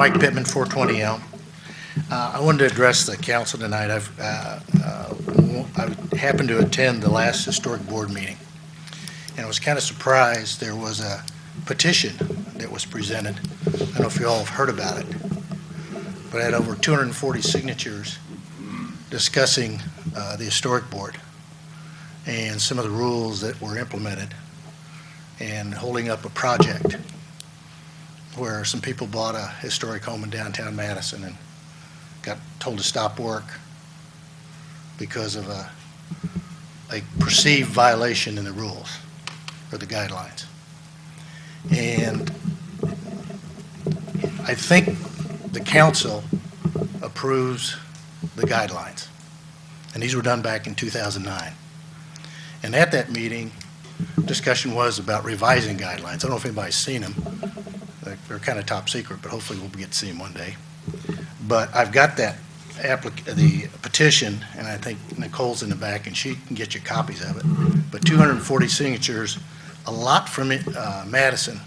Mike Pittman, 420 Elm. I wanted to address the council tonight. I happened to attend the last historic board meeting, and I was kind of surprised there was a petition that was presented. I don't know if you all have heard about it, but it had over 240 signatures discussing the historic board and some of the rules that were implemented and holding up a project where some people bought a historic home in downtown Madison and got told to stop work because of a perceived violation in the rules or the guidelines. And I think the council approves the guidelines, and these were done back in 2009. And at that meeting, discussion was about revising guidelines. I don't know if anybody's seen them. They're kind of top secret, but hopefully we'll get to see them one day. But I've got that the petition, and I think Nicole's in the back, and she can get you copies of it. But 240 signatures, a lot from Madison,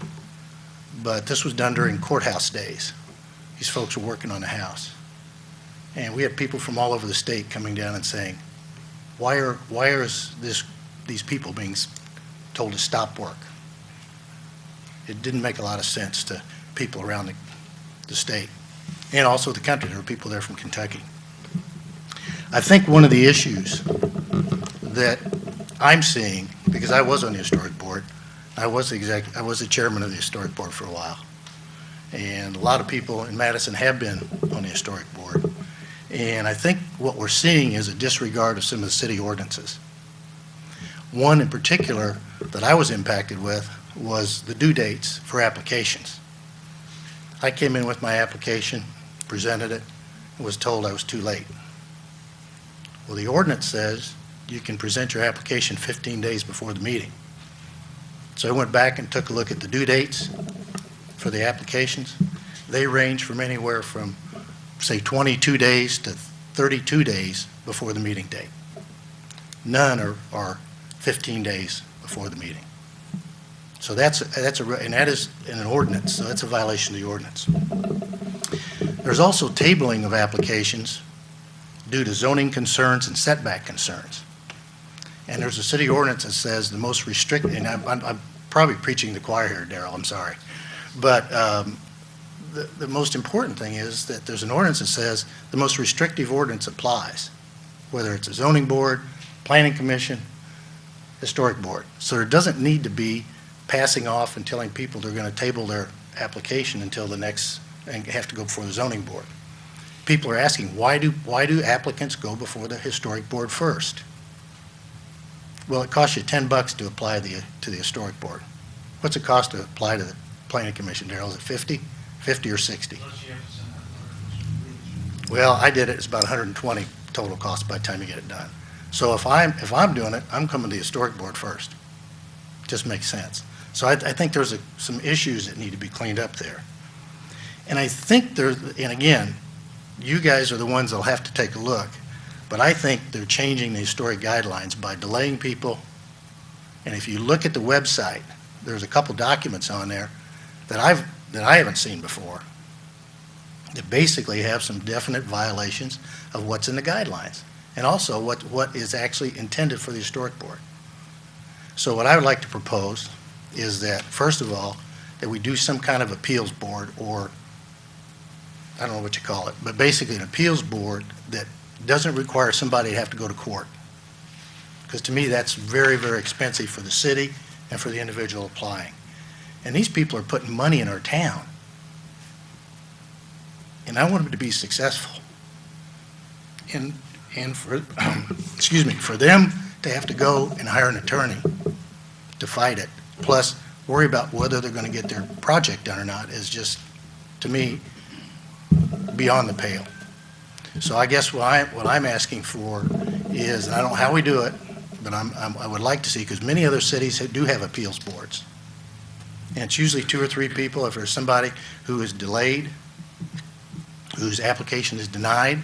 but this was done during courthouse days. These folks were working on the house. And we had people from all over the state coming down and saying, why are these people being told to stop work? It didn't make a lot of sense to people around the state and also the country. There were people there from Kentucky. I think one of the issues that I'm seeing, because I was on the historic board, I was the chairman of the historic board for a while, and a lot of people in Madison have been on the historic board, and I think what we're seeing is a disregard of some of the city ordinances. One in particular that I was impacted with was the due dates for applications. I came in with my application, presented it, and was told I was too late. Well, the ordinance says you can present your application 15 days before the meeting. So I went back and took a look at the due dates for the applications. They range from anywhere from, say, 22 days to 32 days before the meeting date. None are 15 days before the meeting. So and that is in an ordinance, so that's a violation of the ordinance. There's also tabling of applications due to zoning concerns and setback concerns. And there's a city ordinance that says the most restricted, and I'm probably preaching the choir here, Darrell, I'm sorry. But the most important thing is that there's an ordinance that says the most restrictive ordinance applies, whether it's a zoning board, planning commission, historic board. So there doesn't need to be passing off and telling people they're going to table their application until the next, and have to go before the zoning board. People are asking, why do applicants go before the historic board first? Well, it costs you $10 to apply to the historic board. What's it cost to apply to the planning commission, Darrell? Is it 50? 50 or 60? Well, I did it. It's about 120 total cost by the time you get it done. So if I'm doing it, I'm coming to the historic board first. Just makes sense. So I think there's some issues that need to be cleaned up there. And I think and again, you guys are the ones that'll have to take a look, but I think they're changing the historic guidelines by delaying people. And if you look at the website, there's a couple documents on there that I haven't seen before that basically have some definite violations of what's in the guidelines and also what is actually intended for the historic board. So what I would like to propose is that, first of all, that we do some kind of appeals board, or I don't know what you call it, but basically an appeals board that doesn't require somebody to have to go to court. Because to me, that's very, very expensive for the city and for the individual applying. And these people are putting money in our town. And I want them to be successful. And for, excuse me, for them to have to go and hire an attorney to fight it, plus worry about whether they're going to get their project done or not, is just, to me, beyond the pale. So I guess what I'm asking for is, and I don't know how we do it, but I would like to see, because many other cities do have appeals boards. And it's usually 2 or 3 people. If there's somebody who is delayed, whose application is denied,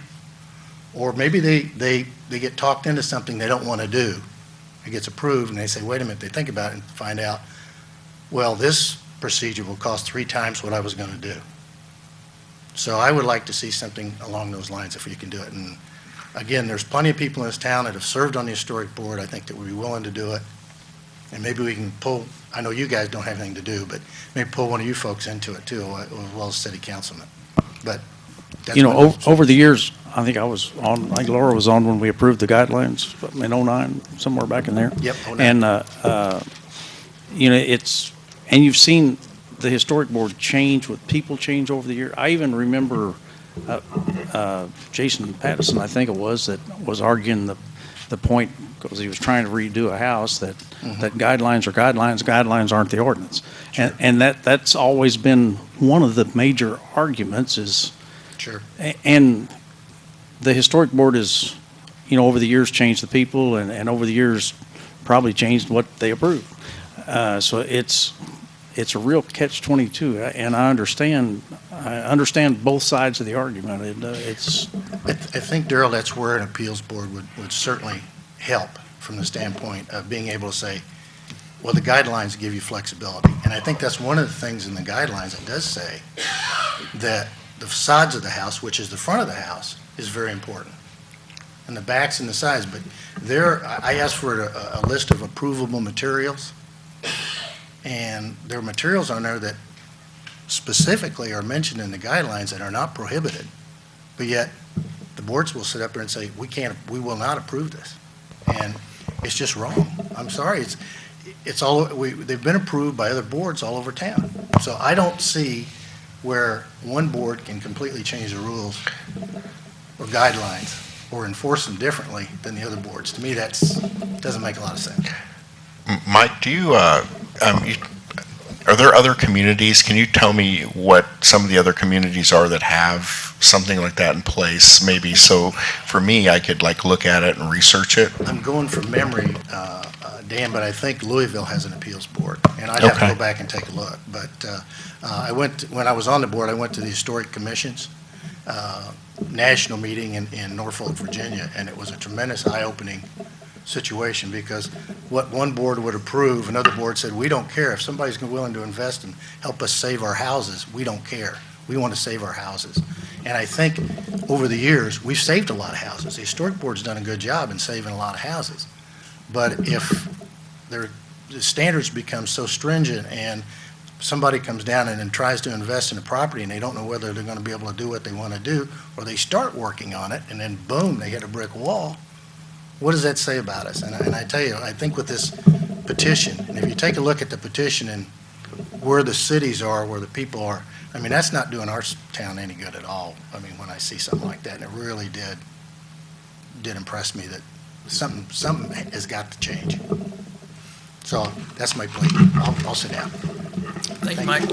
or maybe they get talked into something they don't want to do. It gets approved, and they say, wait a minute, they think about it and find out, well, this procedure will cost 3 times what I was going to do. So I would like to see something along those lines if we can do it. And again, there's plenty of people in this town that have served on the historic board, I think, that would be willing to do it. And maybe we can pull, I know you guys don't have anything to do, but maybe pull one of you folks into it too, as well as city councilman. But that's Over the years, I think I think Laura was on when we approved the guidelines in '09, somewhere back in there. Yep. 09. And, and you've seen the historic board change with people change over the year. I even remember Jason Pattison, I think it was, that was arguing the point, because he was trying to redo a house, that guidelines are guidelines aren't the ordinance. Sure. And that's always been one of the major arguments is, Sure. and the historic board is, over the years changed the people and over the years probably changed what they approve. So it's a real catch-22, and I understand both sides of the argument. I think, Darrell, that's where an appeals board would certainly help from the standpoint of being able to say, well, the guidelines give you flexibility. And I think that's one of the things in the guidelines that does say that the facades of the house, which is the front of the house, is very important. And the backs and the sides. But I asked for a list of approvable materials. And there are materials on there that specifically are mentioned in the guidelines that are not prohibited, but yet the boards will sit up there and say, we will not approve this. And it's just wrong. I'm sorry. They've been approved by other boards all over town. So I don't see where one board can completely change the rules or guidelines or enforce them differently than the other boards. To me, that doesn't make a lot of sense. Mike, do you, are there other communities? Can you tell me what some of the other communities are that have something like that in place? Maybe so for me, I could look at it and research it. I'm going from memory, Dan, but I think Louisville has an appeals board, and I'd have to go back and take a look. But when I was on the board, I went to the Historic Commission's national meeting in Norfolk, Virginia, and it was a tremendous eye-opening situation, because what one board would approve, another board said, we don't care. If somebody's willing to invest and help us save our houses, we don't care. We want to save our houses. And I think over the years, we've saved a lot of houses. The Historic Board's done a good job in saving a lot of houses. But if the standards become so stringent and somebody comes down and then tries to invest in a property and they don't know whether they're going to be able to do what they want to do, or they start working on it and then boom, they hit a brick wall, what does that say about us? And I tell you, I think with this petition, and if you take a look at the petition and where the cities are, where the people are, I mean, that's not doing our town any good at all. I mean, when I see something like that, and it really did impress me that something has got to change. So that's my plea. I'll sit down. Thank you, Mike.